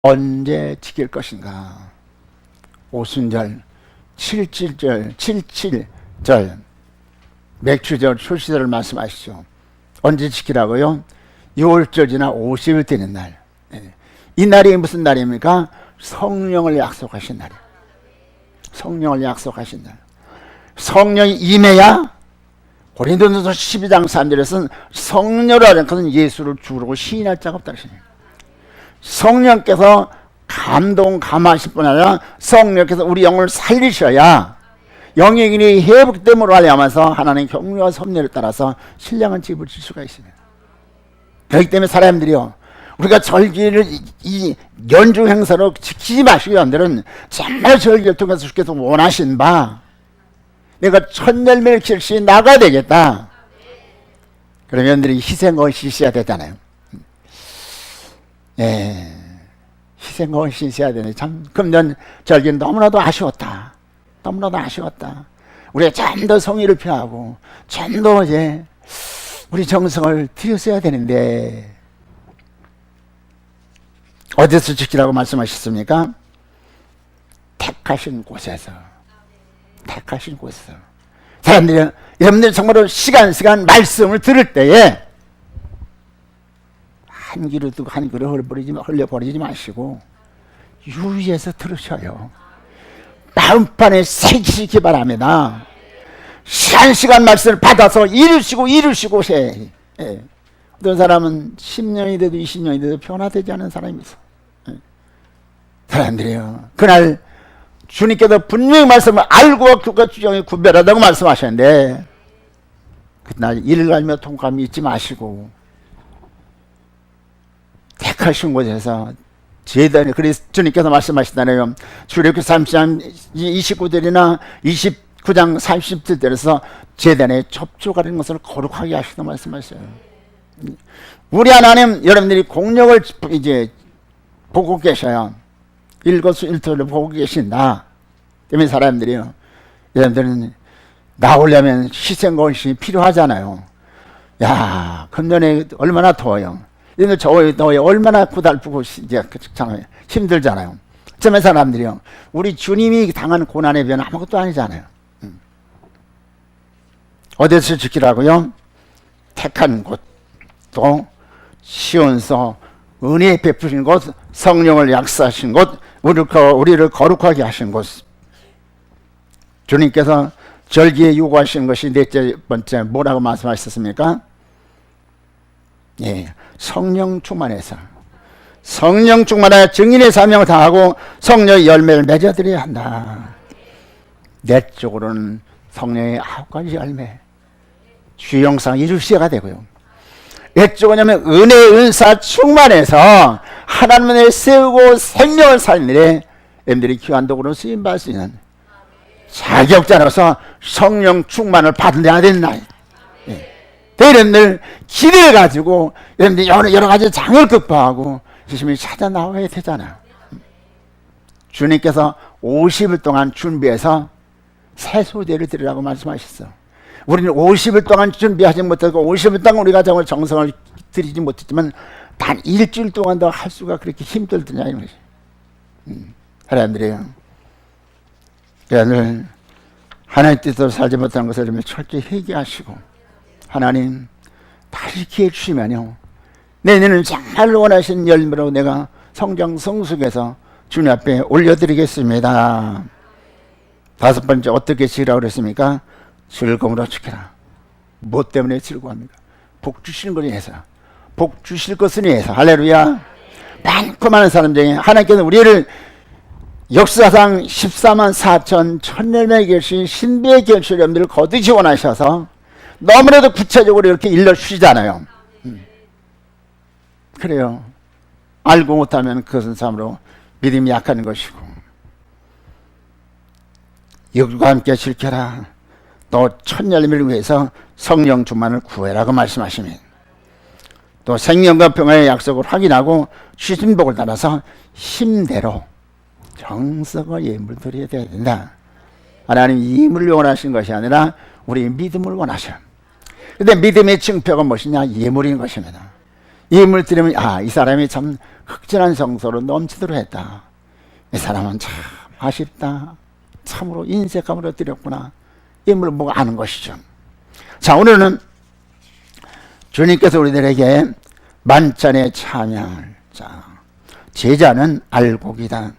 언제 지킬 것인가? 오순절, 77절, 맥추절, 출시절을 말씀하시죠. 언제 지키라고요? 6월절 지나 50일 되는 날. 이 날이 무슨 날입니까? 성령을 약속하신 날이에요. 성령을 약속하신 날. 성령이 임해야, 고린도전서 12장 3절에서는 성령이라는 것은 예수를 주로 시인할 자가 없다 하시네요. 성령께서 감동하실 뿐 아니라 성령께서 우리 영을 살리셔야 영역인이 회복됨으로 알려하면서 하나님의 경륜과 섭리를 따라서 신령한 집을 질 수가 있습니다. 그렇기 때문에 사람들이요, 우리가 절기를 이 연중 행사로 지키지 마시고, 여러분들은 정말 절기를 통해서 주께서 원하신 바, 내가 첫 열매를 킬 시 나가야 되겠다. 그러면 여러분들이 희생헌신 있어야 되잖아요. 예, 희생헌신 있어야 되네. 참 금년 절기는 너무나도 아쉬웠다. 너무나도 아쉬웠다. 우리가 좀 더 성의를 표하고 좀 더 이제 우리 정성을 들였어야 되는데, 어디서 지키라고 말씀하셨습니까? 택하신 곳에서. 택하신 곳에서. 사람들이, 여러분들 정말로 시간 말씀을 들을 때에 한 귀로 듣고 한 귀로 흘려버리지 마시고 유의해서 들으셔요. 마음판에 새기시기 바랍니다. 시간 말씀을 받아서 이루시고 해. 예. 어떤 사람은 10년이 돼도 20년이 돼도 변화되지 않은 사람이 있어. 예. 사람들이요, 그날 주님께서 분명히 말씀을 알고 그가 주정이 구별하다고 말씀하셨는데, 그날 이를 알며 통감이 잊지 마시고 택하신 곳에서 제단에, 그래서 주님께서 말씀하시잖아요. 출애굽기 30장 29절이나 29장 30절에서 제단에 접촉하는 것을 거룩하게 하시다 말씀하셨어요. 우리 하나님, 여러분들이 공력을 이제 보고 계셔요. 일거수일투를 보고 계신다. 때문에 사람들이요, 여러분들은 나오려면 희생건신이 필요하잖아요. 야, 금년에 얼마나 더워요. 근데 저 더워요. 얼마나 고달프고 이제 힘들잖아요. 때문에 사람들이요, 우리 주님이 당한 고난에 비하면 아무것도 아니잖아요. 어디서 지키라고요? 택한 곳, 또 시온서, 은혜 베푸신 곳, 성령을 약사하신 곳, 우리를 거룩하게 하신 곳. 주님께서 절기에 요구하신 것이 넷째 번째 뭐라고 말씀하셨습니까? 예, 성령 충만해서, 성령 충만하여 증인의 사명을 다하고 성령의 열매를 맺어드려야 한다. 내적으로는 성령의 9가지 열매, 주의 영상 이루시가 되고요. 외적으로는 은혜의 은사 충만해서 하나님을 세우고 생명을 살리는 여러분들이 귀한 도구로 쓰임받을 수 있는 자격자로서 성령 충만을 받아야 되는 날. 여러분들 기대를 가지고 여러분들이 여러 가지 장을 극복하고 열심히 찾아 나와야 되잖아요. 주님께서 50일 동안 준비해서 새 소재를 드리라고 말씀하셨어. 우리는 50일 동안 준비하지 못하고 50일 동안 우리가 정성을 들이지 못했지만 단 일주일 동안 더 할 수가 그렇게 힘들더냐 이런 거지. 사람들이요, 여러분들 하나님 뜻대로 살지 못하는 것을 철저히 회개하시고, 하나님 다시 기회 주시면요, 내년은 정말 원하신 열매로 내가 성장 성숙해서 주님 앞에 올려드리겠습니다. 다섯 번째, 어떻게 지키라고 그랬습니까? 즐거움으로 지켜라. 뭐 때문에 즐거워합니까? 복 주시는 것에 의해서, 복 주실 것을 위해서. 할렐루야. 많고 많은 사람 중에 하나님께서 우리를 역사상 14만 4천 천열매의 결실, 신비의 결실 여러분들을 거두시 원하셔서 너무나도 구체적으로 이렇게 일러주시잖아요. 그래요. 알고 못하면 그것은 참으로 믿음이 약한 것이고, 이것과 함께 지켜라. 또 첫 열매를 위해서 성령 충만을 구해라고 말씀하시면, 또 생명과 평화의 약속을 확인하고 주신 복을 따라서 힘대로 정성과 예물을 드려야 된다. 하나님 예물을 원하신 것이 아니라 우리 믿음을 원하셔. 근데 믿음의 증표가 무엇이냐? 예물인 것입니다. 이 인물 들으면 이 사람이 참 흑진한 정서로 넘치도록 했다. 이 사람은 참 아쉽다. 참으로 인색함으로 드렸구나. 이 인물을 보고 아는 것이죠. 자, 오늘은 주님께서 우리들에게 만찬에 참여할 제자는 알곡이다.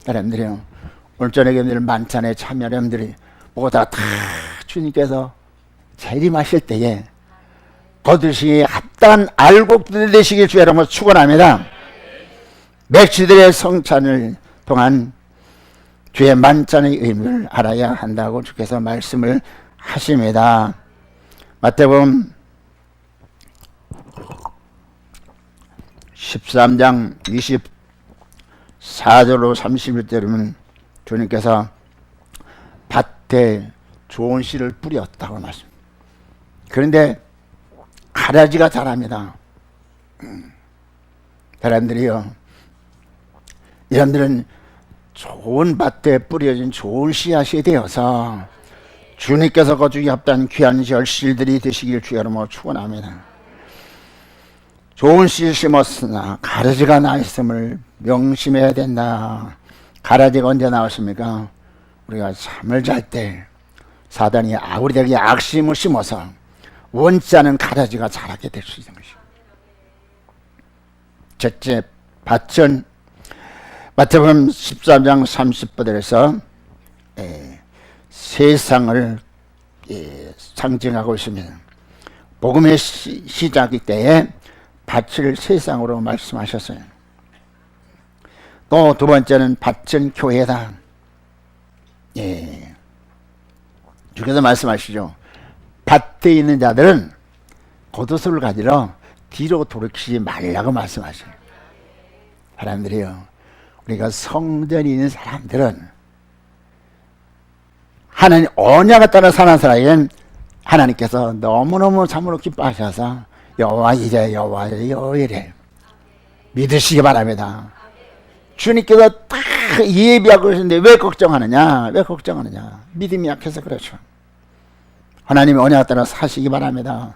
여러분들이요, 오늘 저녁에 여러분들 만찬에 참여할 여러분들이 뭐다 다 주님께서 재림하실 때에 거두시기에 합당한 알곡들이 되시길 주 여러분 축원합니다. 맥주들의 성찬을 통한 주의 만찬의 의미를 알아야 한다고 주께서 말씀을 하십니다. 마태복음 13장 24절로 31절이면 주님께서 밭에 좋은 씨를 뿌렸다고 말씀. 그런데 가라지가 자랍니다. 사람들이요, 여러분들은 좋은 밭에 뿌려진 좋은 씨앗이 되어서 주님께서 거두기 합당한 귀한 열실들이 되시길 주 여러분 축원합니다. 좋은 씨를 심었으나 가라지가 나 있음을 명심해야 된다. 가라지가 언제 나왔습니까? 우리가 잠을 잘 때 사단이 우리에게 악심을 심어서 원치 않은 가라지가 자라게 될 수 있는 것이죠. 첫째, 밭은 마태복음 13장 30절에서 세상을 상징하고 있습니다. 복음의 시작이 때에 밭을 세상으로 말씀하셨어요. 또 두 번째는 밭은 교회다. 주께서 말씀하시죠. 밭에 있는 자들은 겉옷을 가지러 뒤로 돌이키지 말라고 말씀하셔요. 사람들이요, 우리가 성전이 있는 사람들은 하나님 언약에 따라 사는 사람에게는 하나님께서 너무너무 참으로 기뻐하셔서 여호와 이래 여호와 이래 믿으시기 바랍니다. 주님께서 딱 예비하고 계시는데 왜 걱정하느냐? 왜 걱정하느냐? 믿음이 약해서 그렇죠. 하나님의 언약에 따라 사시기 바랍니다.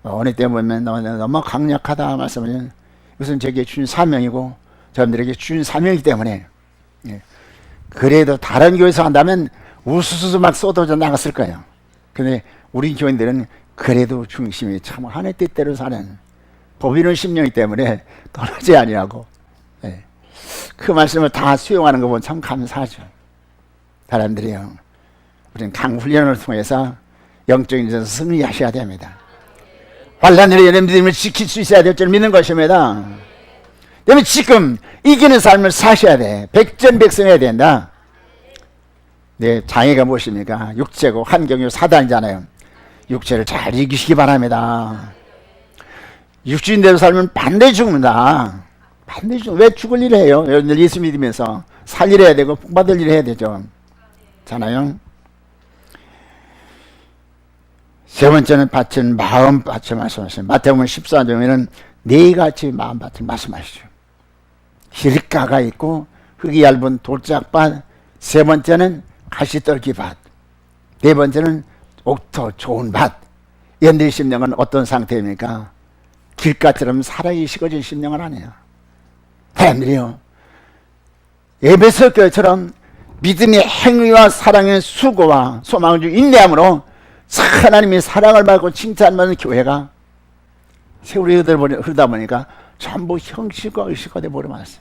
어느 때 보면 너무 강력하다 말씀하면 이것은 제게 주신 사명이고 저분들에게 주신 사명이기 때문에, 그래도 다른 교회에서 한다면 우수수수 막 쏟아져 나갔을 거예요. 근데 우리 교인들은 그래도 중심이 참 하나님 뜻대로 사는 법이는 심령이기 때문에 떠나지 아니하고, 그 말씀을 다 수용하는 거 보면 참 감사하죠. 사람들이요, 우리는 강훈련을 통해서 영적인 데서 승리하셔야 됩니다. 환난을 여러분들이 지킬 수 있어야 될 줄 믿는 것입니다. 여러분 지금 이기는 삶을 사셔야 돼. 백전백승해야 된다. 네, 장애가 무엇입니까? 육체고 환경이 사단이잖아요. 육체를 잘 이기시기 바랍니다. 육신대로 살면 반드시 죽는다. 반드시 왜 죽을 일을 해요? 여러분들 예수 믿으면서 살 일 해야 되고 복 받을 일 해야 되죠. 잖아요. 세 번째는 밭은 마음밭을 말씀하시죠. 마태복음 14장에는 네 가지 마음밭을 말씀하시죠. 길가가 있고 흙이 얇은 돌짝밭, 세 번째는 가시떨기밭, 네 번째는 옥토 좋은 밭. 여러분들의 심령은 어떤 상태입니까? 길가처럼 사랑이 식어진 심령은 아니에요. 사람들이요, 에베소 교회처럼 믿음의 행위와 사랑의 수고와 소망을 주고 인내함으로 하나님의 사랑을 받고 칭찬받는 교회가 세월이 흐르다 보니까 전부 형식과 의식화 되어버려놨어요.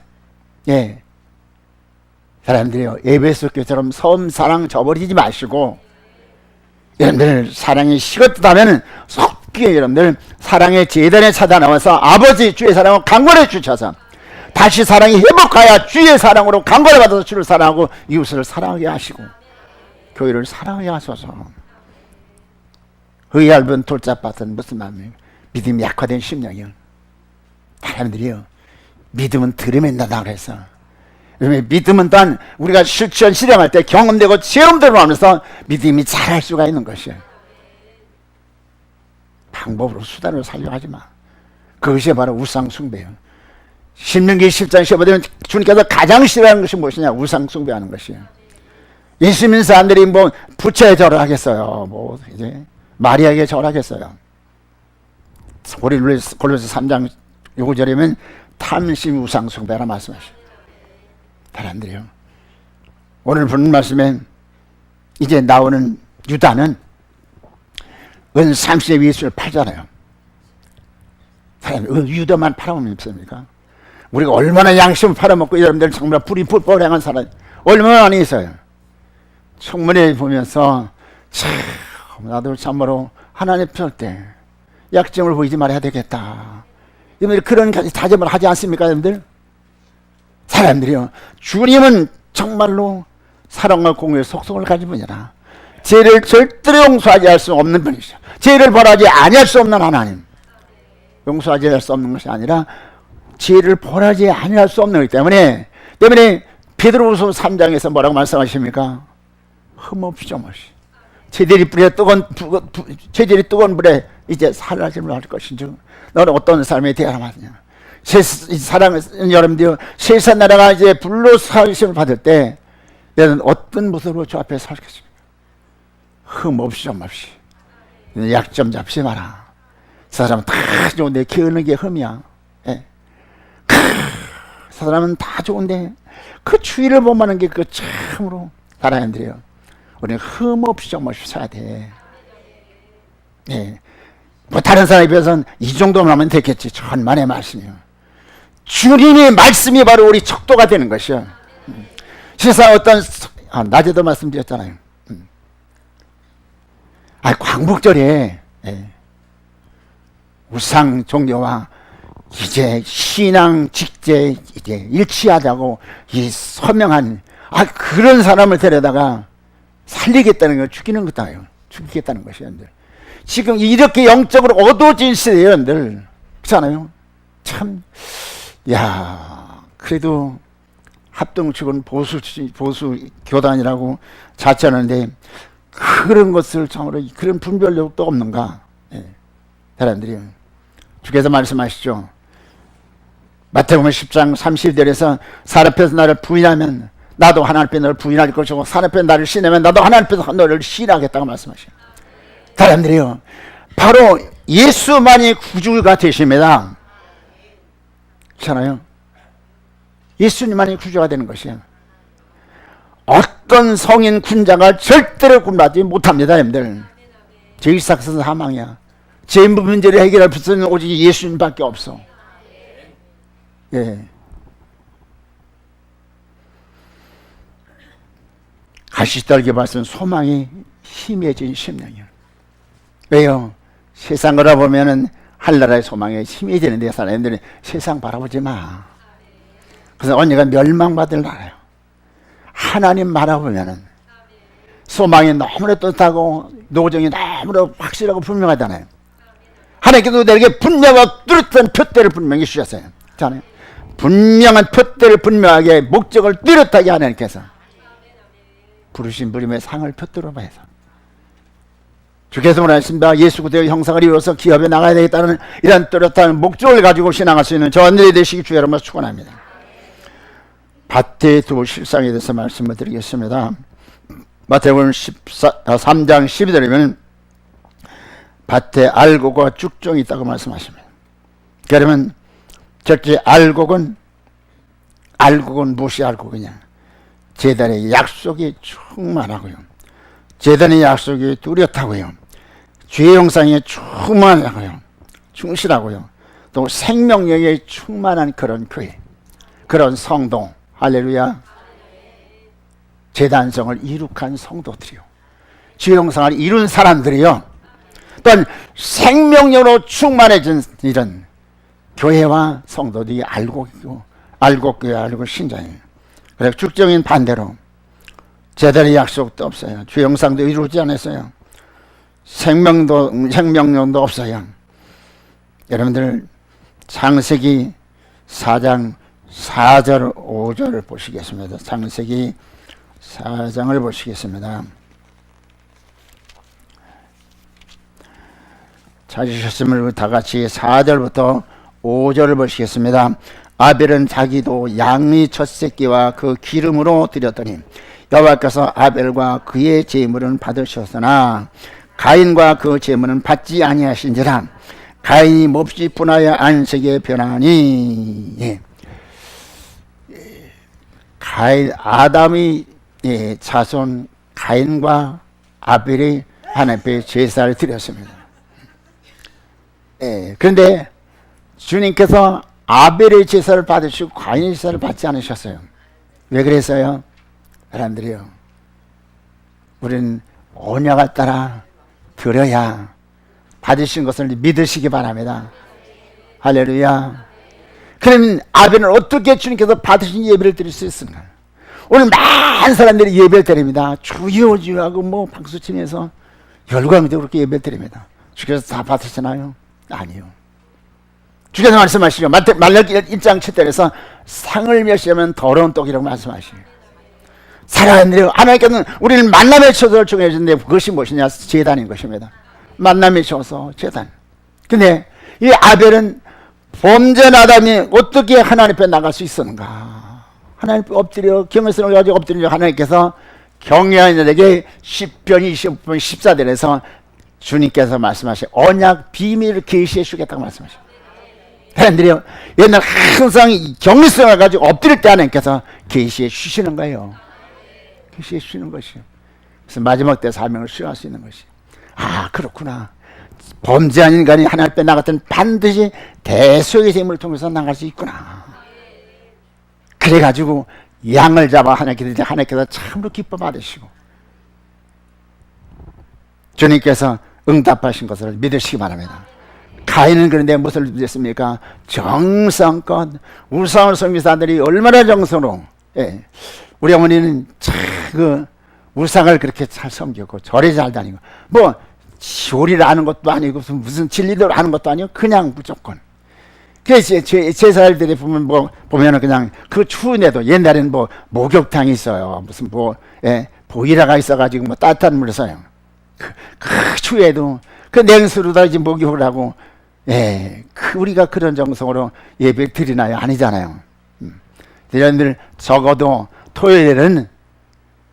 사람들이요, 에베소 교회처럼 섬 사랑 저버리지 마시고, 여러분들 사랑이 식었다면 속기에 여러분들 사랑의 재단에 찾아나와서 아버지 주의 사랑을 강권해 주셔서 다시 사랑이 회복하여 주의 사랑으로 강권을 받아서 주를 사랑하고 이웃을 사랑하게 하시고 교회를 사랑하게 하소서. 그 얇은 돌짝밭은 무슨 마음이에요? 믿음이 약화된 심령이요. 사람들이요, 믿음은 들음에 나다 그래서, 믿음은 또한 우리가 실천 실행할 때 경험되고 체험되고 하면서 믿음이 자랄 수가 있는 것이에요. 방법으로 수단으로 살려하지 마. 그것이 바로 우상 숭배예요. 신명기 10장 15절은 주님께서 가장 싫어하는 것이 무엇이냐? 우상 숭배하는 것이에요. 예수 믿는 사람들이 뭐 부처에 절하겠어요? 뭐 이제 마리아에게 절하겠어요? 골로새 3장 5절이면 탐심 우상 숭배라 말씀하시죠. 사람들이요, 오늘 보는 말씀에 이제 나오는 유다는 은 30의 예수를 팔잖아요. 사람 유다만 팔아먹는 입습니까? 우리가 얼마나 양심을 팔아먹고 여러분들 정말 불이 불뻔한 사람 얼마나 많이 있어요. 청문회 보면서 참 나도 참으로 하나님 펼 때 약점을 보이지 말아야 되겠다. 여러분들 그런 다짐을 하지 않습니까, 여러분들? 사람들이요, 주님은 정말로 사랑과 공유의 속성을 가진 분이라 죄를 절대로 용서하지 할 수 없는 분이죠. 죄를 벌하지 아니할 수 없는 하나님. 용서하지 할 수 없는 것이 아니라 죄를 벌하지 아니할 수 없는 거기 때문에 베드로후서 3장에서 뭐라고 말씀하십니까? 흠없이 점없이 제들이 뜨거운 불에 이제 사라짐을 할 것인지 너는 어떤 삶에 대하느냐. 사랑하는 여러분들, 세상 나라가 이제 불로 사심을 받을 때 너는 어떤 모습으로 주 앞에 살겠습니까? 흠없이 점없이. 약점 잡지 마라. 그 사람은 다 좋은데 기르는 게 흠이야. 예. 그 사람은 다 좋은데 그 주의를 범하는 게 그 참으로 사람들이요, 우리는 흠없이 점없이 살아야 돼. 예. 뭐 다른 사람에 비해서는 이 정도만 하면 되겠지. 천만의 말씀이요. 주님의 말씀이 바로 우리 척도가 되는 것이요. 세상 어떤 낮에도 말씀드렸잖아요. 광복절에 우상 종교와 이제 신앙 직제 이제 일치하자고 이 서명한 그런 사람을 데려다가 살리겠다는 걸 죽이는 것다요. 죽이겠다는 것이요, 여러분들. 지금 이렇게 영적으로 어두워진 시대예요, 여러분들. 그렇잖아요. 참, 그래도 합동 측은 보수 교단이라고 자처하는데 그런 것을 참으로 그런 분별력도 없는가? 사람들이 주께서 말씀하시죠. 마태복음 10장 30절에서 사람 앞에서 나를 부인하면 나도 하나님 앞에 너를 부인할 것이고 사람 앞에 나를 신으면 나도 하나님 앞에서 너를 신하겠다고 말씀하셔요. 사람들이요, 바로 예수만이 구주가 되십니다. 그렇잖아요. 예수님만이 구주가 되는 것이에요. 어떤 성인 군자가 절대로 군하지 못합니다, 여러분들. 죄의 삭은 사망이야. 죄 문제를 해결할 수는 오직 예수님밖에 없어. 예. 가시떨기 말씀 소망이 희미해진 심령이요. 왜요? 세상 걸어보면은 한나라의 소망에 희미해지는데 사람들이 세상 바라보지 마. 그래서 언니가 멸망받을 나라요. 하나님 바라보면은 소망이 너무나 떳하고 노정이 너무나 확실하고 분명하잖아요. 하나님께서 내게 분명하고 뚜렷한 표대를 분명히 주셨어요. 그렇잖아요. 분명한 표대를 분명하게 목적을 뚜렷하게 하나님께서 부르신 부름의 상을 표대로 봐서 주께서 말하십니다. 예수 그리스도의 형상을 이루어서 기업에 나가야 되겠다는 이런 뚜렷한 목적을 가지고 신앙할 수 있는 저와 너희 되시기 주의 이름으로 축원합니다. 밭의 두 실상에 대해서 말씀을 드리겠습니다. 마태복음 3장 12절이면 밭에 알곡과 쭉종이 있다고 말씀하십니다. 그러면 첫째 알곡은 무엇이 알곡이냐? 제단의 약속이 충만하고요. 제단의 약속이 뚜렷하고요. 죄의 형상에 충만하고요. 충실하고요. 또 생명력에 충만한 그런 교회, 그런 성도, 할렐루야. 제단성을 이룩한 성도들이요. 죄의 형상을 이룬 사람들이요. 또한 생명력으로 충만해진 이런 교회와 성도들이 알곡교회, 알곡 신자예요. 그래서 축적인 반대로 제단의 약속도 없어요. 죄의 형상도 이루지 않았어요. 생명력도 없어요. 여러분들 창세기 4장 4절 5절을 보시겠습니다. 창세기 4장을 보시겠습니다. 찾으셨으면 다 같이 4절부터 5절을 보시겠습니다. 아벨은 자기도 양의 첫 새끼와 그 기름으로 드렸더니 여호와께서 아벨과 그의 제물은 받으셨으나 가인과 그 제물은 받지 아니하신지라. 가인이 몹시 분하여 안식에 변하니. 예. 아담이 자손 가인과 아벨이 하나님 앞에 제사를 드렸습니다. 그런데 주님께서 아벨의 제사를 받으시고 가인의 제사를 받지 않으셨어요. 왜 그랬어요? 사람들이요, 우리는 언약을 따라 드려야 받으신 것을 믿으시기 바랍니다. 할렐루야. 그러면 아벨은 어떻게 주님께서 받으신 예배를 드릴 수 있을까? 오늘 많은 사람들이 예배를 드립니다. 주여 주여 하고 뭐 박수 치면서 열광적으로 그렇게 예배를 드립니다. 주께서 다 받으시나요? 아니요. 주께서 말씀하시죠. 말라기 1장 7절에서 상을 멸시하면 더러운 떡이라고 말씀하시죠. 사랑하는 하나님께서는 우리를 만남의 처소를 정해주는데 그것이 무엇이냐? 제단인 것입니다. 만남의 처소, 제단. 근데 이 아벨은 범죄한 아담이 어떻게 하나님 앞에 나갈 수 있었는가? 하나님 앞에 엎드려 경외성을 가지고 엎드려 하나님께서 경외하는 자에게 시편 25편 14절에서 주님께서 말씀하신 언약 비밀을 계시해 주겠다고 말씀하셨어요. 사람들이요, 옛날 항상 경외성을 가지고 엎드릴 때 하나님께서 계시해 주시는 거예요. 계시해 주시는 것이요. 그래서 마지막 때 사명을 수행할 수 있는 것이. 아, 그렇구나. 범죄한 인간이 하나님 앞에 나갈 때는 반드시 대속의 제물을 통해서 나갈 수 있구나. 그래가지고 양을 잡아 하나님께서 참으로 기뻐 받으시고 주님께서 응답하신 것을 믿으시기 바랍니다. 가인은 그런데 무엇을 믿었습니까? 정성껏 우상을 섬기는 사람들이 얼마나 정성으로, 우리 어머니는 참 그 우상을 그렇게 잘 섬기고 절에 잘 다니고 뭐 요리를 아는 것도 아니고 무슨 진리를 아는 것도 아니고 그냥 무조건. 그래서 제사들이 보면은 그냥 그 추운데도 옛날에는 뭐 목욕탕이 있어요. 무슨 보일러가 있어가지고 뭐 따뜻한 물을 써요. 그 추위에도 그 냉수로다 이제 목욕을 하고, 우리가 그런 정성으로 예배 드리나요? 아니잖아요. 여러분들 적어도 토요일에는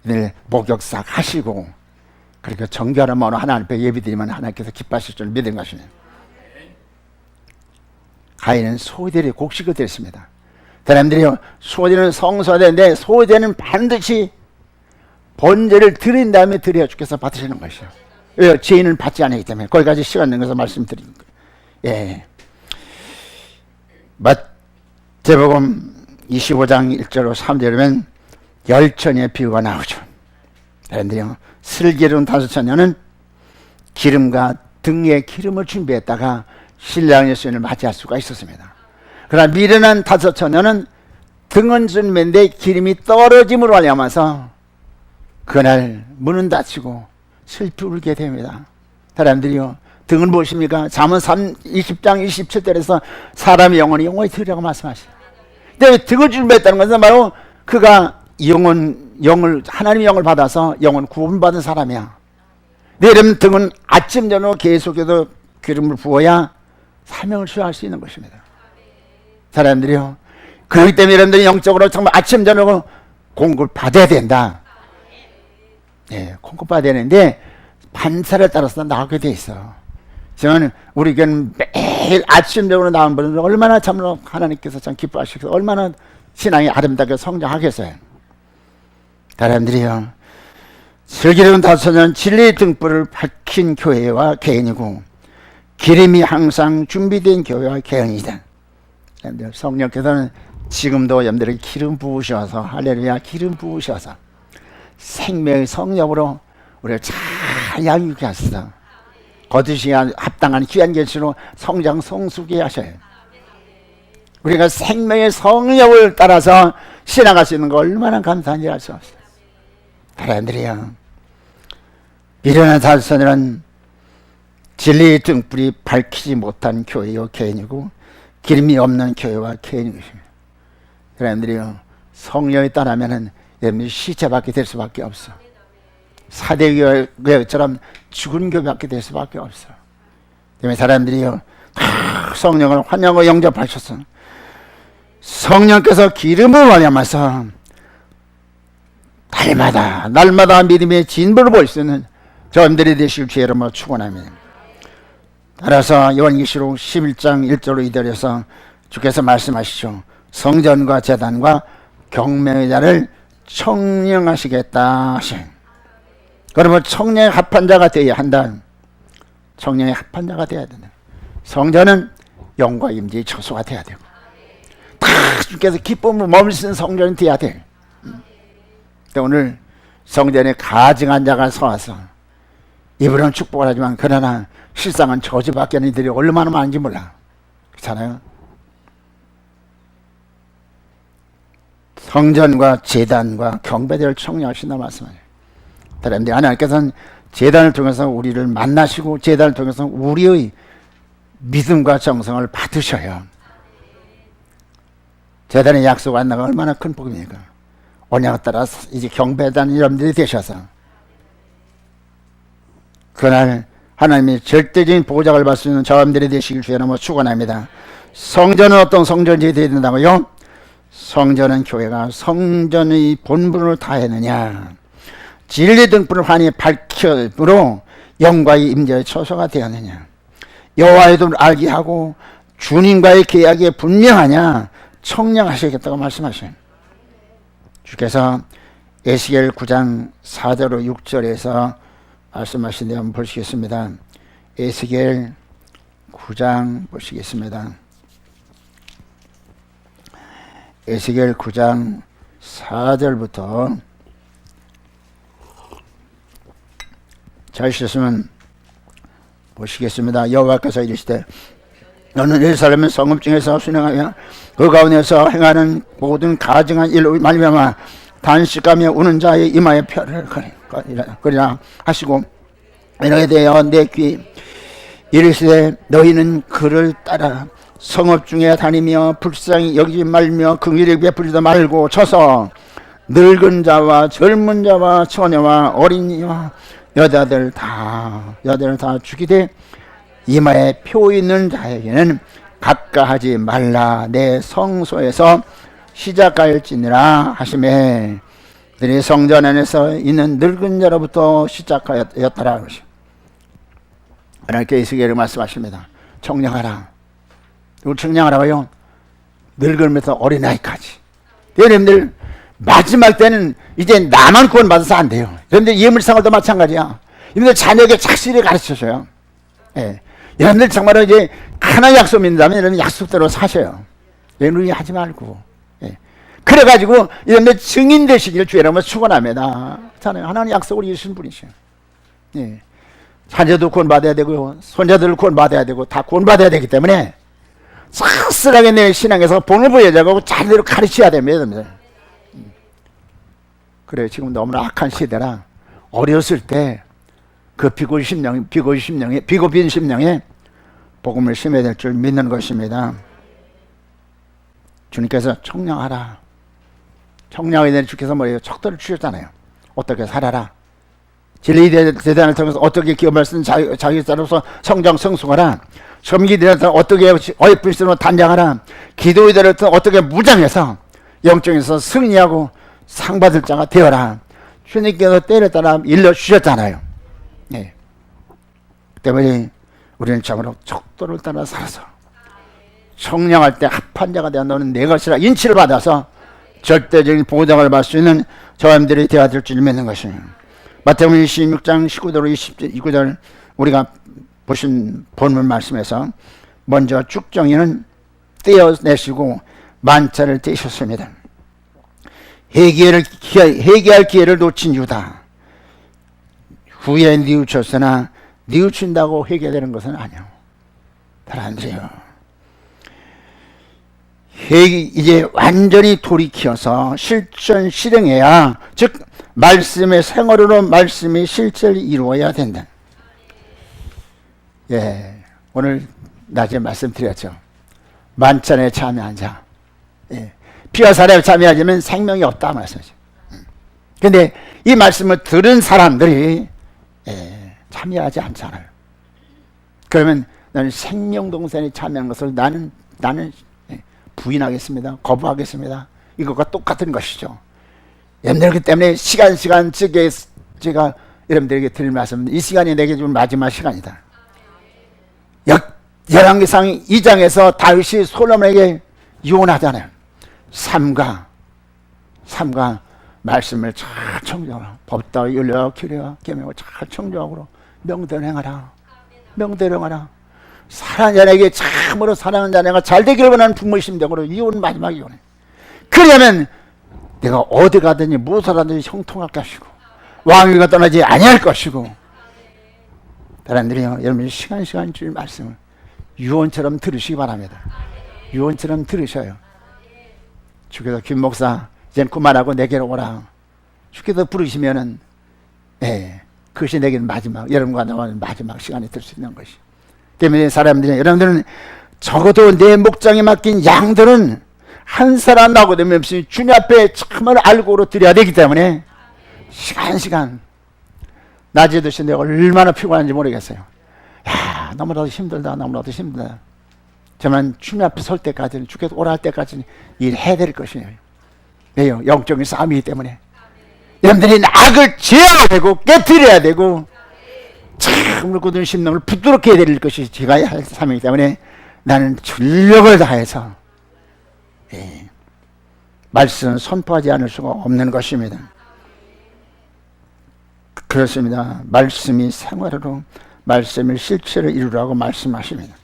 늘 목욕 싹 하시고 그렇게 정결한 마음으로 하나님 앞에 예배드리면 하나님께서 기뻐하실 줄 믿는 것이네요. 가인은 소대를 곡식을 드렸습니다. 사람들이요, 소대는 성소가 되는데 소대는 반드시 번제를 드린 다음에 드려야 주께서 받으시는 것이요. 왜? 죄인은 받지 않기 때문에. 거기까지 시간 내서 말씀드리는 거예요. 마태복음 25장 1절로 3절이면 열천의 비유가 나오죠. 사람들이요, 슬기로운 다섯 처녀는 기름과 등에 기름을 준비했다가 신랑 예수님을 맞이할 수가 있었습니다. 그러나 미련한 다섯 처녀는 등은 준비인데 기름이 떨어짐으로 말미암아서 그날 문은 닫히고 슬피 울게 됩니다. 사람들이요, 등은 무엇입니까? 잠언 20장 27절에서 사람의 영혼이 영원히 들으라고 말씀하시죠. 근데 등을 준비했다는 것은 바로 그가 하나님의 영을 받아서 영혼 구원받은 사람이야. 여러분 등은 아침 저녁 계속해서 기름을 부어야 사명을 수행할 수 있는 것입니다. 사람들이요, 그렇기 때문에 여러분들이 영적으로 정말 아침 저녁 공급을 받아야 된다. 공급받아야 되는데 반사를 따라서 나오게 돼 있어. 저는 우리 교회는 매일 아침적으로 나온 분은 얼마나 참으로 하나님께서 참 기뻐하시고 얼마나 신앙이 아름답게 성장하겠어요. 사람들이요, 슬기로운 다섯은 진리의 등불을 밝힌 교회와 개인이고 기름이 항상 준비된 교회와 개인이다. 성령께서는 지금도 여러분들에게 기름 부으셔서, 할렐루야, 기름 부으셔서 생명의 성령으로 우리를 잘 양육해 하시다. 거두시에 합당한 귀한 계시로 성장 성숙해 하셔요. 우리가 생명의 성령을 따라서 신앙할 수 있는 거 얼마나 감사한지 알 수 없어요. 사람들이요, 미련한 다섯은 진리의 등불이 밝히지 못한 교회요 개인이고 기름이 없는 교회와 개인인 것입니다. 사람들이요, 성령에 따르면은 여러분이 시체밖에 될 수밖에 없어. 사대교회처럼 죽은 교회밖에 될 수밖에 없어. 때문에 사람들이요, 성령을 환영하고 영접하셨어. 성령께서 기름을 말미암아서 날마다 믿음의 진보를 볼 수 있는 저들이 되실 주의 이름으로 축원합니다. 따라서 요한계시록 11장 1절로 2절에서 주께서 말씀하시죠. 성전과 제단과 경매의 자를 청령하시겠다 하신. 그러면 청령에 합한 자가 되어야 한다. 청령에 합한 자가 되어야 된다. 성전은 영과 임재의 처소가 되어야 되고, 다 주께서 기쁨으로 머무르시는 성전이 되어야 돼. 오늘 성전에 가증한 자가 서와서 입으로는 축복을 하지만 그러나 실상은 저주받게 이들이 얼마나 많은지 몰라. 그렇잖아요. 성전과 제단과 경배대를 청량하신다 말씀하세요. 그런데 하나님께서는 제단을 통해서 우리를 만나시고 제단을 통해서 우리의 믿음과 정성을 받으셔요. 제단의 약속 안나가 얼마나 큰 복입니까? 언약을 따라 이제 경배단 여러분들이 되셔서 그날 하나님의 절대적인 보호작을 받을 수 있는 저함들이 되시길 주여로 축원합니다. 성전은 어떤 성전이 되어야 된다고요? 성전은 교회가 성전의 본분을 다했느냐, 진리 등불을 환히 밝힘으로 영과의 임재의 처소가 되었느냐, 여호와의 도를 알게 하고 주님과의 계약이 분명하냐 청량하시겠다고 말씀하셔요. 주께서 에스겔 9장 4절로 6절에서 말씀하신 데 한번 보시겠습니다. 에스겔 9장 보시겠습니다. 에스겔 9장 4절부터 잘 쓰시면 보시겠습니다. 여호와께서 이르시되 너는 예루살렘 성읍 중에서 순행하며 그 가운데서 행하는 모든 가증한 일로 말미암아 단식하며 우는 자의 이마에 표를 그리라 하시고, 이렇게 되어 내 귀 이르시되 너희는 그를 따라 성읍 중에 다니며 불쌍히 여기지 말며 긍휼히 베풀지도 말고 쳐서 늙은 자와 젊은 자와 처녀와 어린이와 여자들 다 죽이되 이마에 표 있는 자에게는 가까하지 말라. 내 성소에서 시작하였지니라 하시매, 그들이 성전 안에서 있는 늙은 자로부터 시작하였더라. 하나님께 에스겔을 말씀하십니다. 청량하라. 누굴 청량하라고요? 늙으면서 어린아이까지. 여러분들 마지막 때는 이제 나만 구원받아서 안 돼요. 여러분들 예물상을도 마찬가지야. 여러분들 자녀에게 착실히 가르쳐줘요. 예. 여러분들 정말로 이제 하나 약속 믿는다면 여러분 약속대로 사셔요. 여러분이 하지 말고. 예. 그래가지고 여러분들 증인 되시기를 주의 이름으로 축원합니다. 하나님 약속을 이루신 분이셔요. 예. 자녀도 구원받아야 되고요, 손자들을 구원받아야 되고 다 구원받아야 되기 때문에 싹쓸하게 내 신앙에서 본을 보여자고 자녀들을 가르쳐야 됩니다. 그래, 지금 너무나 악한 시대라 어렸을 때 그 비고인 심령에 복음을 심어야 될 줄 믿는 것입니다. 주님께서 청량하라. 청량하게 된 주께서 뭐예요? 척도를 주셨잖아요. 어떻게 살아라. 진리 대단을 통해서 어떻게 기업을 쓴 자기 자로서 성장 성숙하라. 섬기 대단을 어떻게 어이쁜 시로 단장하라. 기도의 대를 어떻게 무장해서 영적에서 승리하고 상 받을 자가 되어라. 주님께서 때를 따라 일러 주셨잖아요. 예. 때문에 우리는 참으로 척도를 따라 살아서 청량할 때 합한 자가 되어 너는 내 것이라 인치를 받아서 절대적인 보장을 받을 수 있는 저함들이 되어야 될 줄 믿는 것입니다. 마태복음 26장 19절로 29절 우리가 보신 본문 말씀에서 먼저 쭉정이는 떼어내시고 만차를 떼셨습니다. 회개할 기회를 놓친 유다. 후에 뉘우쳤으나 뉘우친다고 회개되는 것은 아니요. 잘 안 돼요. 이제 완전히 돌이켜서 실현해야, 즉 말씀의 생활으로 말씀이 실제를 이루어야 된다. 예, 오늘 낮에 말씀드렸죠. 만찬에 참여한 자, 예, 피와 살에 참여하자면 생명이 없다 말씀이죠. 근데 이 말씀을 들은 사람들이 참여하지 않잖아요. 그러면 나는 생명동산에 참여한 것을 나는 부인하겠습니다. 거부하겠습니다. 이것과 똑같은 것이죠. 여러분들 그렇기 때문에 시간 제가 여러분들에게 드릴 말씀은 이 시간이 내게 준 마지막 시간이다. 열왕기상 2장에서 다윗이 솔로몬에게 유언하잖아요. 삶과 말씀을 잘 청정하라. 법도와 윤례와 규례와 계명을 잘 청정하고 명대로 행하라. 명대로 행하라. 사랑하는 자에게 참으로 사랑하는 자네가 잘되기를 원하는 부모의 심정으로 이혼 마지막 이혼해. 그러면 내가 어디 가든지 무엇을 하든지 형통할 것이고 왕위가 떠나지 아니할 것이고. 사람들이요, 여러분 시간 주일 말씀을 유언처럼 들으시기 바랍니다. 유언처럼 들으셔요. 주께서 김 목사 이제는 그만하고 내게로 오라. 주께서 부르시면은 그것이 내게는 마지막, 여러분과 나와 마지막 시간이 될 수 있는 것이. 때문에 사람들이, 여러분들은 적어도 내 목장에 맡긴 양들은 한 사람 나고 되면 없이 주님 앞에 참을 알고로 드려야 되기 때문에 시간 낮에 드신 내가 얼마나 피곤한지 모르겠어요. 야, 너무나도 힘들다. 저는 주님 앞에 설 때까지는, 주께서 오라 할 때까지는 일해야 될 것이에요. 왜요? 영적인 싸움이기 때문에. 여러분들이 악을 제어해야 되고 깨뜨려야 되고 참으로 굳은 심령을 부드럽게 해야 될 것이 제가 할 삶이기 때문에 나는 전력을 다해서 말씀을 선포하지 않을 수가 없는 것입니다. 그렇습니다. 말씀이 생활으로, 말씀이 실체를 이루라고 말씀하십니다.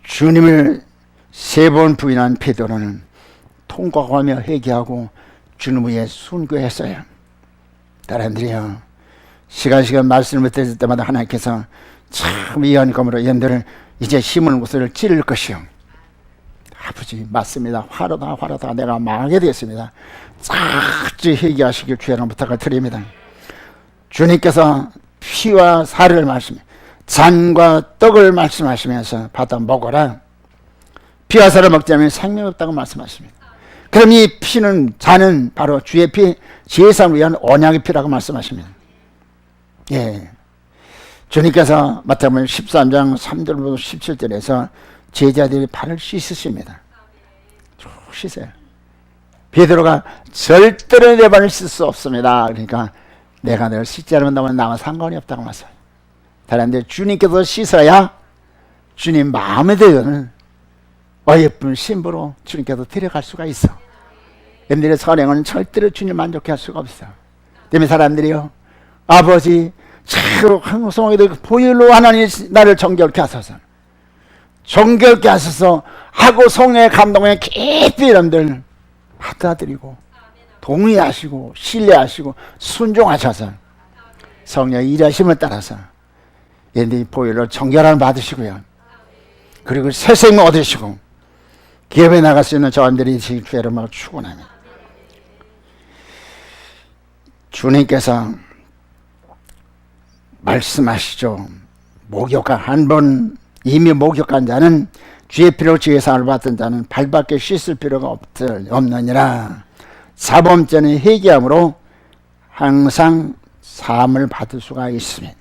주님을 3번 부인한 베드로는 통곡하며 회개하고 주님 위에 순교했어요. 사람들이요, 시간 말씀을 들을 때마다 하나님께서 참 이한감으로 연들을 이제 힘을 곳을 찌를 것이요. 아버지 맞습니다. 화로다 내가 망하게 되었습니다. 싹지 회개하시길 주의하는 부탁을 드립니다. 주님께서 피와 살을 말씀해 잔과 떡을 말씀하시면서 받아 먹어라. 피와 살을 먹지 않으면 생명이 없다고 말씀하십니다. 그럼 이 피는, 잔은 바로 주의 피, 제사를 위한 언약의 피라고 말씀하십니다. 주님께서 마태복음 13장 3절부터 17절에서 제자들이 발을 씻으십니다. 씻어요. 베드로가 절대로 내 발을 씻을 수 없습니다. 그러니까 내가 널 씻지 않으면 나와 상관이 없다고 말씀해요. 다른데 주님께서 씻어야 주님 마음에 드는 어여쁜 신부로 주님께서 데려갈 수가 있어. 여러분들의 선행은 절대로 주님 만족해 할 수가 없어. 때문에 사람들이요, 아버지 참으로 항성하게 보혈로 하나님 나를 정결케 하소서, 정결케 하소서 하고 성령의 감동에 깊이 여러분들 받아들이고 동의하시고 신뢰하시고 순종하셔서 성령의 일하심을 따라서 여러분들이 보혈로 정결함을 받으시고요, 그리고 새 생명 얻으시고 기업에 나갈 수 있는 저한들이 지금 주 여러분을 축원합니다. 주님께서 말씀하시죠. 목욕한 한 번 이미 목욕한 자는 주의 피로 주의 사함을 받은 자는 발밖에 씻을 필요가 없느니라. 4번째는 회개함으로 항상 사함을 받을 수가 있습니다.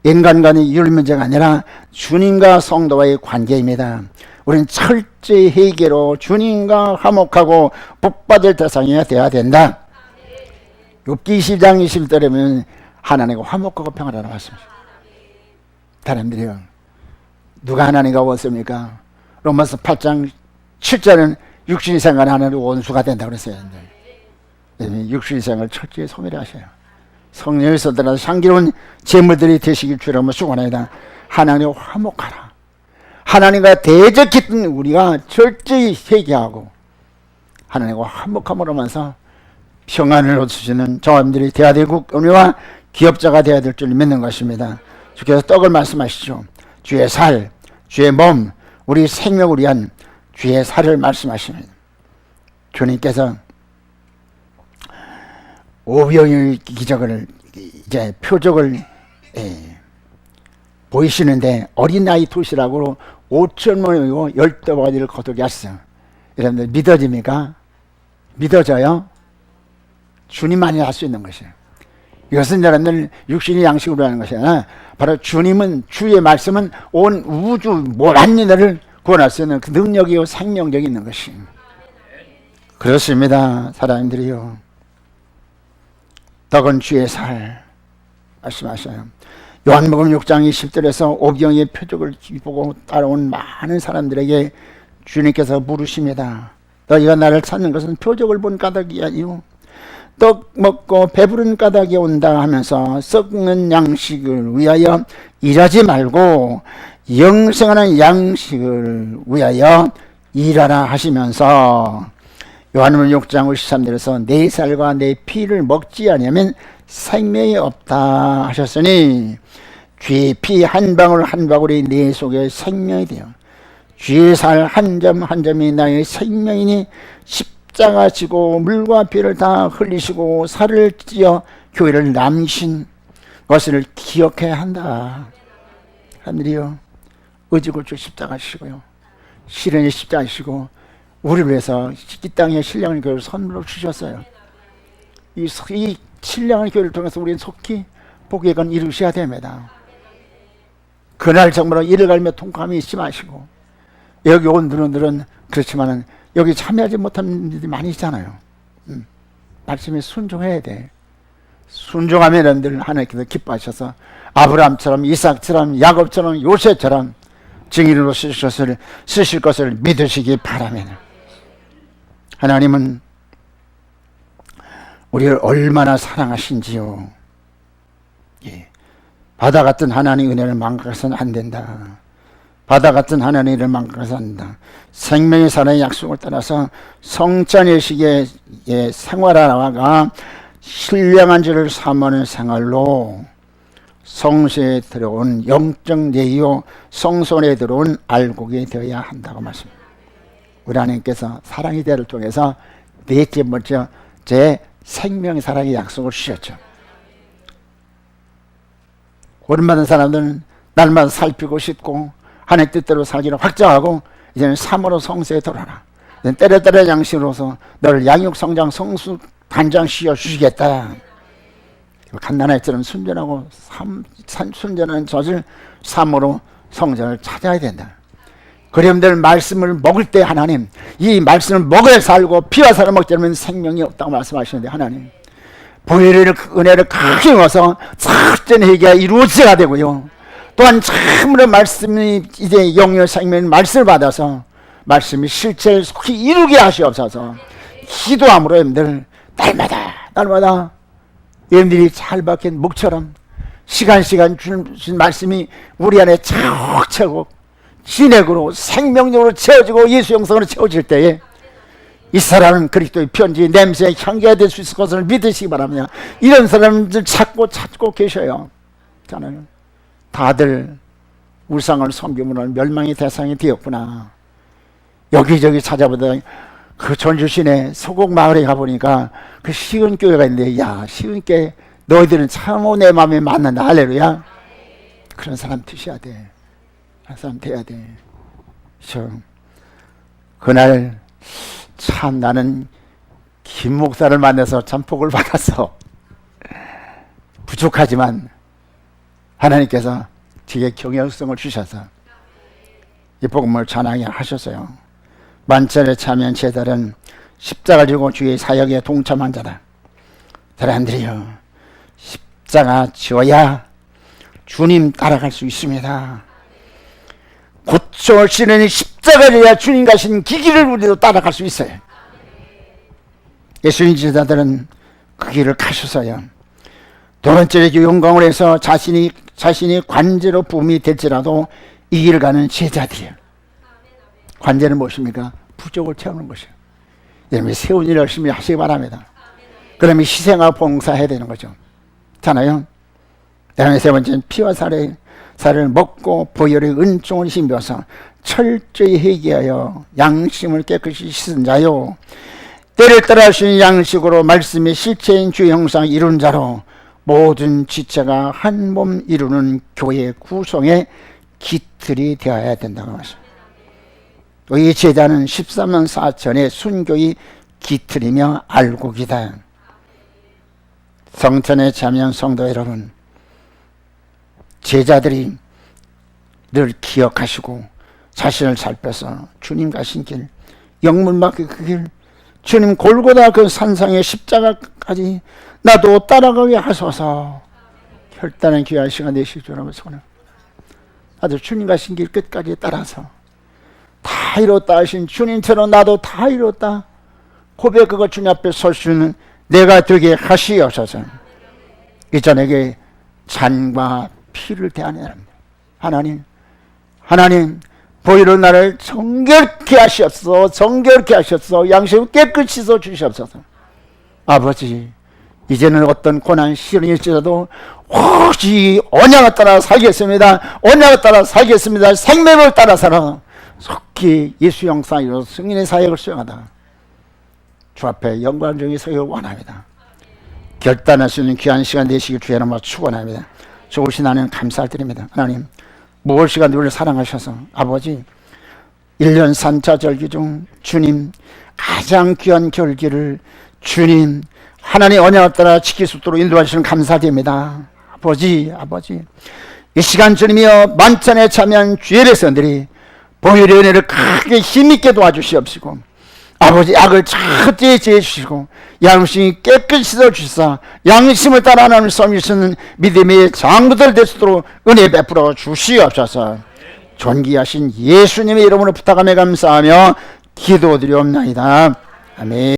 인간 간의 윤리 문제가 아니라 주님과 성도와의 관계입니다. 우리는 철저히 회개로 주님과 화목하고 복받을 대상이 되어야 된다. 욥기 20장 20절에는 하나님과 화목하고 평안하라고 말씀하십니다. 사람들이요, 누가 하나님과 원수입니까? 로마서 8장 7절은 육신이 생각하는 하나님의 원수가 된다고 그랬어요. 육신이 생각을 철저히 소멸해 하셔요. 성령의 쏟아져 향기로운 제물들이 되시길 주라고 축원합니다. 하나님과 화목하라. 하나님과 대적했던 우리가 철저히 회개하고 하나님과 화목함으로 하면서 평안을 얻으시는 저함들이 되어야 되고 은혜와 기업자가 되어야 될 줄 믿는 것입니다. 주께서 떡을 말씀하시죠. 주의 살, 주의 몸, 우리 생명을 위한 주의 살을 말씀하십니다. 주님께서 오병이의 기적을 이제 표적을 보이시는데 어린아이 도시락으로 5,000명이고 12가지를 거두게 하셨어요. 여러분들 믿어집니까? 믿어져요? 주님만이 할 수 있는 것이에요. 이것은 여러분들 육신의 양식으로 하는 것이 아니라 바로 주님은, 주의 말씀은 온 우주 모든 일을 구원할 수 있는 그 능력이요 생명력이 있는 것이. 그렇습니다. 사람들이요, 떡은 주의 살 말씀하셔요. 요한복음 6장 20절에서 오병이의 표적을 보고 따라온 많은 사람들에게 주님께서 물으십니다. 너희가 나를 찾는 것은 표적을 본 까닭이 아니요 떡 먹고 배부른 까닭이 온다 하면서 썩는 양식을 위하여 일하지 말고 영생하는 양식을 위하여 일하라 하시면서 요한복음 6장 53절에서 내 살과 내 피를 먹지 아니하면 생명이 없다 하셨으니 주의 피 한 방울 한 방울이 내 속에 생명이 되어 주의 살 한 점 한 점이 나의 생명이니 십자가 지고 물과 피를 다 흘리시고 살을 찌어 교회를 남기신 것을 기억해야 한다. 하늘이여 의지고주 십자가시고요 실현의 십자가시고 우리를 위해서 이 땅에 신령한 교회를 선물로 주셨어요. 이 신령한 교회를 통해서 우리는 속히 복의 건 이루셔야 됩니다. 그날 정말로 이를 갈며 통감이 있지 마시고 여기 온 분들은 그렇지만은 여기 참여하지 못한 분들이 많이 있잖아요. 말씀에 순종해야 돼. 순종하면 여러분들 하나님께서 기뻐하셔서 아브라함처럼 이삭처럼 야곱처럼 요셉처럼 증인으로 쓰실 것을 믿으시기 바랍니다. 하나님은 우리를 얼마나 사랑하신지요. 예. 바다 같은 하나님의 은혜를 망각해서는 안 된다. 바다 같은 하나님의 은혜를 망각해서는 안 된다. 생명의 살아의 약속을 따라서 성찬의식의 생활하다가 신령한 줄을 사모하는 생활로 성소에 들어온 영적 내요 성소에 들어온 알곡이 되어야 한다고 말씀합니다. 우리 하나님께서 사랑의 대를 통해서 넷째 번째 제 생명의 사랑의 약속을 주셨죠. 구원받은 사람들은 날마다 살피고 싶고 하나님 뜻대로 살기를 확정하고 이제는 참으로 성소에 돌아라. 때려때려 양식으로서 너를 양육 성장 성수 단장 씌워 주시겠다. 갓난아이처럼 순전하고 순전한 젖을 삼으로 성전을 찾아야 된다. 그리움들 말씀을 먹을 때 하나님 이 말씀을 먹어야 살고 피와 살을 먹지 않으면 생명이 없다고 말씀하시는데 하나님 보혈의 은혜를 크게 넣어서 작전 회개가 이루어져야 되고요. 또한 참으로 말씀이 이제 영역 생명 말씀을 받아서 말씀이 실체를 속히 이루게 하시옵소서. 기도함으로 여러분들 날마다 여러분들이 잘 박힌 목처럼 시간 주신 말씀이 우리 안에 차곡차곡 진액으로 생명력으로 채워지고 예수 영성으로 채워질 때에 이 사람은 그리스도의 편지 냄새의 향기가 될 수 있을 것을 믿으시기 바랍니다. 이런 사람들 찾고 계셔요. 저는 다들 우상을 섬김으로 멸망의 대상이 되었구나. 여기저기 찾아보다 그 전주시내 소곡 마을에 가보니까 그 시은교회가 있는데 야 시은교회 너희들은 참으로 내 마음에 맞는다. 할렐루야. 그런 사람 되셔야 돼. 그런 사람 돼야 돼. 그날 참 나는 김 목사를 만나서 참 복을 받았어. 부족하지만 하나님께서 되게 경외성을 주셔서 이 복음을 전하게 하셨어요. 만찬에 참여한 제자는 십자가를 지고 주의 사역에 동참한 자다. 사람들이요 십자가 지어야 주님 따라갈 수 있습니다. 고초를 치르는 십자가를 지어야 주님 가신 그 길을 우리도 따라갈 수 있어요. 예수님 제자들은 그 길을 가셔서요. 두 번째 영광을 해서 자신이 관제로 부음이 될지라도 이 길을 가는 제자들이에요. 관제는 무엇입니까? 부족을 채우는 것이에요. 여러분 세운 일 열심히 하시기 바랍니다. 그러면 희생하고 봉사해야 되는 거죠. 잖아요. 그다음에 세 번째는 피와 살을 먹고 보혈의 은총을 힘입어서 철저히 회개하여 양심을 깨끗이 씻은 자요. 때를 따라 하시는 양식으로 말씀의 실체인 주의 형상을 이룬 자로 모든 지체가 한 몸 이루는 교회 구성의 기틀이 되어야 된다고 하십니다. 이 제자는 13만 4천의 순교의 기틀이며 알곡이다. 성전에 참여한 성도 여러분, 제자들이 늘 기억하시고 자신을 살펴서 주님 가신 길, 영문밖에 그 길, 주님 골고다 그 산상의 십자가까지 나도 따라가게 하소서. 혈단한 귀한 시간 되시길 주님을 소원합니다. 나도 주님 가신 길 끝까지 따라서 다 이뤘다 하신 주님처럼 나도 다 이뤘다 고백하고 주님 앞에 설 수 있는 내가 되게 하시옵소서. 이전에게 잔과 피를 대하느라 하나님 보이는 나를 정결케 하시옵소서. 정결케 하시옵소서. 양심을 깨끗이 써 주시옵소서. 아버지, 이제는 어떤 고난 시련이 있더라도 혹시 언약을 따라 살겠습니다. 언약을 따라 살겠습니다. 생명을 따라 살아 속히 예수 형상으로 승인의 사역을 수행하다 주 앞에 영광적인 서기를 원합니다. 결단할 수 있는 귀한 시간 되시길 주의 이름으로 축원합니다. 좋으신 하나님 감사드립니다. 하나님 무엇이가 우리를 사랑하셔서 아버지 1년 산자절기 중 주님 가장 귀한 결기를 주님 하나님 언약을 따라 지킬 수 있도록 인도하시는 감사드립니다. 아버지 이 시간 주님이여 만찬에 참여한 주의 백성들이 보혈의 은혜를 크게 힘있게 도와주시옵시고 아버지 악을 철저히 제해주시고 양심이 깨끗이 씻어주시사 양심을 따라 하나님을 섬기시는 믿음의 장부들 될 수 있도록 은혜 베풀어 주시옵소서. 존귀하신 예수님의 이름으로 부탁하며 감사하며 기도드리옵나이다. 아멘.